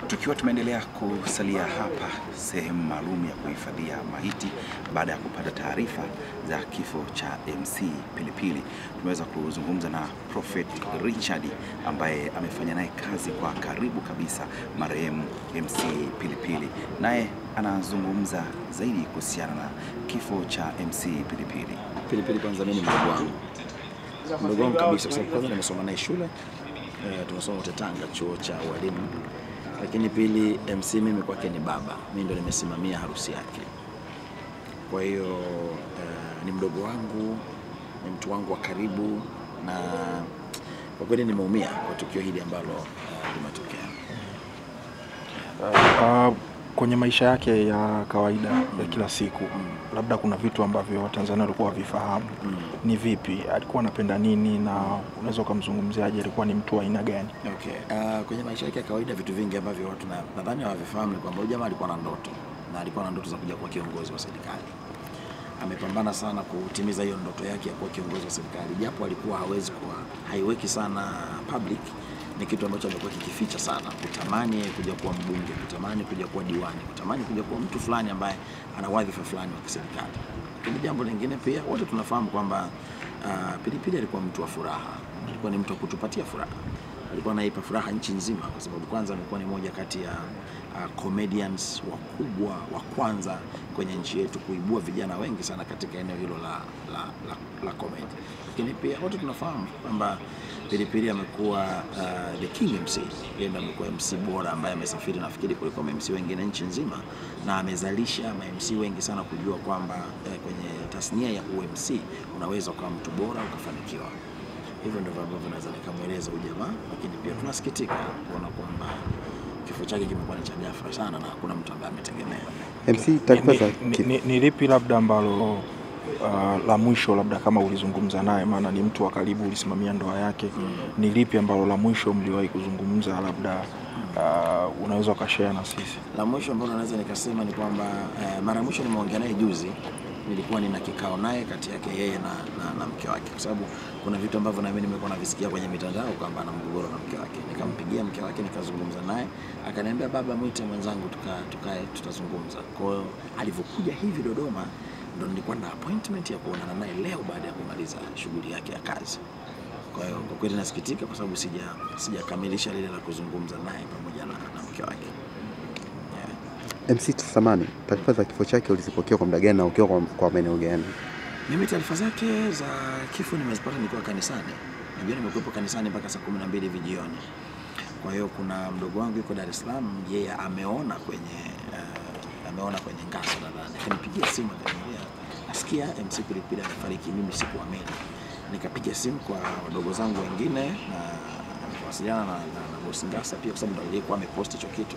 Tukiwa tumeendelea kusalia hapa sehemu maalum ya kuhifadhia maiti baada ya kupata taarifa za kifo cha MC Pilipili, tumeweza kuzungumza na Prophet Richard ambaye amefanya naye kazi kwa karibu kabisa marehemu MC Pilipili. Naye anazungumza zaidi kuhusiana na kifo cha MC Pilipili. Pilipili kwanza mimi ni mdogo wangu. Mdogo wangu kabisa, kwa sababu kwanza nimesoma naye shule. Tunasoma wote Tanga chuo cha walimu. Lakini pili, MC mimi kwake ni baba. Mimi ndo nimesimamia harusi yake. Kwa hiyo ni mdogo wangu, ni mtu wangu wa karibu, na kwa kweli nimeumia kwa tukio hili ambalo limetokea. Kwenye maisha yake ya kawaida ya kila siku, labda kuna vitu ambavyo Watanzania walikuwa havifahamu. Ni vipi? Alikuwa anapenda nini, na unaweza kumzungumziaje? Alikuwa ni mtu wa aina gani? Okay. Kwenye maisha yake ya kawaida vitu vingi ambavyo watu nadhani hawavifahamu ni kwamba jamaa alikuwa na ndoto, na alikuwa na ndoto za kuja kuwa kiongozi wa serikali. Amepambana sana kutimiza hiyo ndoto yake ya kuwa kiongozi wa serikali, japo alikuwa haiweki sana public. Ni kitu ambacho amekuwa kikificha sana, kutamani kuja kuwa mbunge, kutamani kuja kuwa diwani, kutamani kuja kuwa mtu fulani ambaye ana wadhifa fulani wa kiserikali. Lakini jambo lingine pia wote tunafahamu kwamba Pilipili alikuwa mtu wa furaha, alikuwa ni mtu wa kutupatia furaha. Alikuwa anaipa furaha nchi nzima, kwa sababu kwanza alikuwa ni moja kati ya comedians wakubwa wa kwanza kwenye nchi yetu kuibua vijana wengi sana katika eneo hilo la comedy. Lakini pia wote tunafahamu kwamba Pilipili amekuwa the king MC. Yeye ndiye amekuwa MC bora ambaye amesafiri nafikiri kuliko MC wengine nchi nzima, na amezalisha MC wengi sana kujua kwamba kwenye tasnia ya UMC unaweza kuwa mtu bora ukafanikiwa. Hivyo ndivyo ambavyo naweza nikamweleza ujamaa. Lakini pia tunasikitika kuona kwamba kifo chake kimekuwa ni cha ghafla sana na hakuna mtu ambaye ametegemea. MC taarifa ni lipi labda ambalo la mwisho, labda kama ulizungumza naye, maana ni mtu wa karibu, ulisimamia ndoa yake, ni lipi ambalo la mwisho mliwahi kuzungumza, labda unaweza ukashare na sisi? La mwisho ambalo naweza nikasema ni kwamba mara mwisho nimeongea naye juzi, nilikuwa nina kikao naye kati yake yeye na mke wake, kwa sababu kuna vitu ambavyo na mimi nimekuwa navisikia kwenye mitandao kwamba ana mgogoro na mke wake. Nikampigia mke wake nikazungumza naye, akaniambia baba, mwite mwenzangu tukae tutazungumza. Kwa hiyo alivyokuja hivi Dodoma ndo nilikuwa na appointment ya kuonana naye leo baada ya kumaliza shughuli yake ya kazi. Kwa hiyo kwa kweli nasikitika kwa sababu sijakamilisha lile la kuzungumza naye pamoja na mke wake. MC Samani, taarifa za kifo chake ulizipokea kwa muda gani na ukiwa kwa maeneo gani? Mimi taarifa zake za kifo nimezipata nikiwa kanisani. Najua nimekuwepo kanisani mpaka saa 12 jioni. Kwa hiyo kuna mdogo wangu yuko Dar es Salaam, yeye ameona kwenye ngazo nadhani. Akanipigia simu akaniambia nasikia MC Pilipili amefariki. Mimi sikuamini. Nikapiga simu kwa wadogo zangu wengine na kuwasiliana na bosi Ngasa pia, kwa sababu ndio aliyekuwa amepost hicho kitu,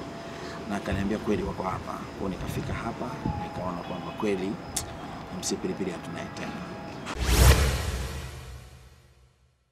na akaniambia kweli wako hapa. Kwa nikafika hapa nikaona kwamba kweli MC Pilipili hatunaye tena.